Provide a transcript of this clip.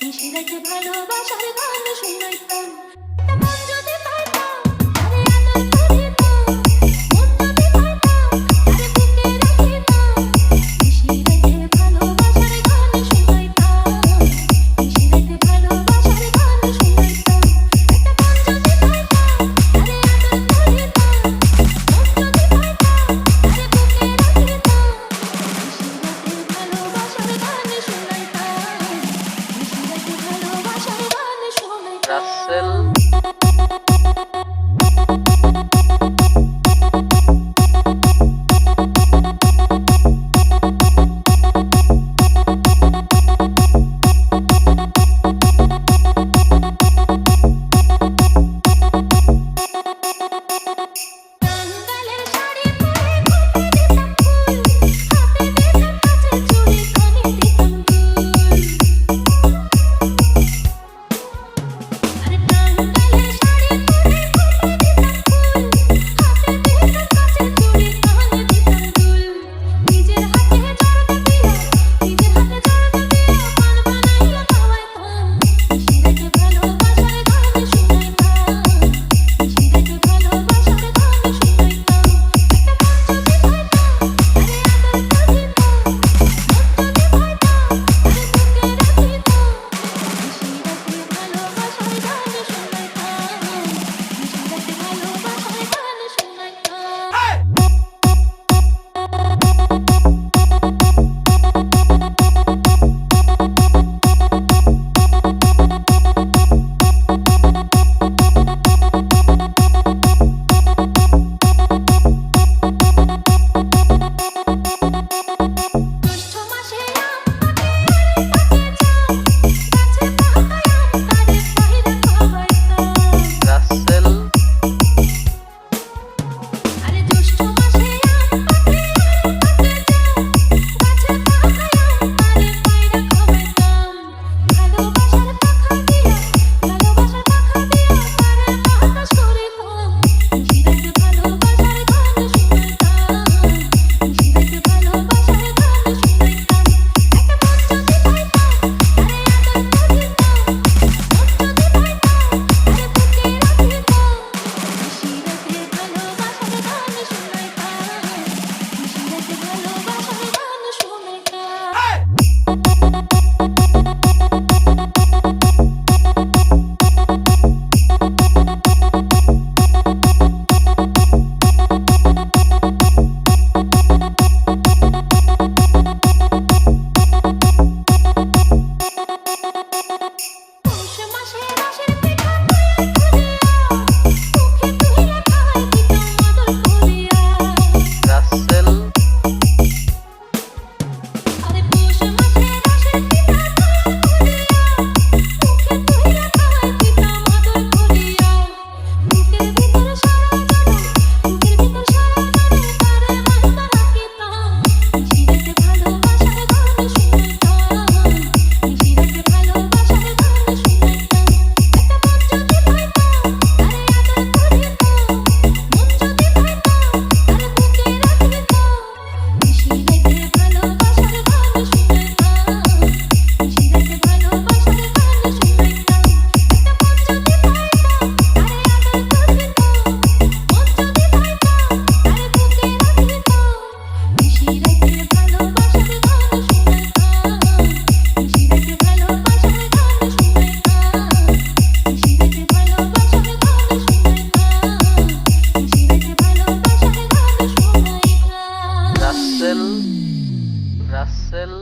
নিশিরাতে ভালোবাসার গান শুনাইতাম মন যদি পাইতাম আরে আদর করিতাম মন যদি পাইতাম আরে বুকে রাখিতাম নিশিরাতে ভালোবাসার গান শুনাইতাম নিশিরাতে ভালোবাসার গান শুনাইতাম মন যদি পাইতাম আরে আদর করিতাম মন যদি পাইতাম আরে বুকে রাখিতাম নিশিরাতে ভালোবাসার গান শুনাইতাম নিশিরাতে ভালোবাসার গান রাসেল টাঙ্গাইলের শাড়ি পরে ঘুরতে দিতাম ফুল হাতে দিতাম কাচের চুড়ি কানে দিতাম দুল আরে টাঙ্গাইলের শাড়ি পরে ঘুরতে দিতাম ফুল হাতে দিতাম কাচের চুড়ি কানে দিতাম দুল নিজের হাতে জর্দা দিয়া পান বানাইয়া খাওয়াইতাম নিশিরাতে ভালোবাসার গান শুনাইতাম নিশিরাতে ভালোবাসার গান শুনাইতাম মন যদি পাইতাম আরে আদর করিতাম মন যদি পাইতাম আরে বুকে রাখিতাম নিশিরাতে ভালোবাসার গান শুনাইতাম নিশিরাতে ভালোবাসার গান শুনাইতাম জ্যৈষ্ঠ মাসে আম পাকে আরে পাকে জাম গাছে পাকায় আম তারে পাইরা খাওয়াইতাম রাসেল আরে জ্যৈষ্ঠ মাসে আম পাকে আরে পাকে জাম গাছে পাকায় আম তারে পাইরা খাওয়াইতাম ভালোবাসার পাখা দিয়া তারে বাতাস করিতাম নিশিরাতে ভালোবাসার গান শুনাইতাম নিশিরাতে ভালোবাসার গান শুনাইতাম মন যদি পাইতাম আরে আদর করিতাম মন যদি পাইতাম আরে বুকে রাখিতাম নিশিরাতে ভালোবাসার গান শুনাইতাম নিশিরাতে ভালোবাসার গান শুনাইতাম পৌষ মাসে রসের পিঠা কইয়া করিয়া মুখে তুইলা খাওয়াই দিতাম আদর করিয়া রাসেল আরে পৌষ মাসে রসের পিঠা কইয়া করিয়া মুখে তুইলা খাওয়াই দিতাম আদর করিয়া বুকের ভিতর সারা জড়া তারে বান্ধা রাখিতাম নিশিরাতে ভালোবাসার গান শুনাইতাম নিশিরাতে ভালোবাসার গান শুনাইতাম মন যদি পাইতাম আরে আদর করিতাম মন যদি পাইতাম আরে বুকে রাখিতাম নিশিরাতে ভালোবাসার গান শুনাইতাম নিশিরাতে ভালোবাসার গান শুনাইতাম মন যদি পাইতাম আরে আদর করিতাম মন যদি পাইতাম আরে বুকে রাখিতাম নিশিরাতে ভালোবাসার গান শুনাইতাম নিশিরাতে ভালোবাসার গান শুনাইতাম নিশিরাতে ভালোবাসার গান শুনাইতাম নিশিরাতে ভালোবাসার গান শুনাইতাম রাসেল রাসেল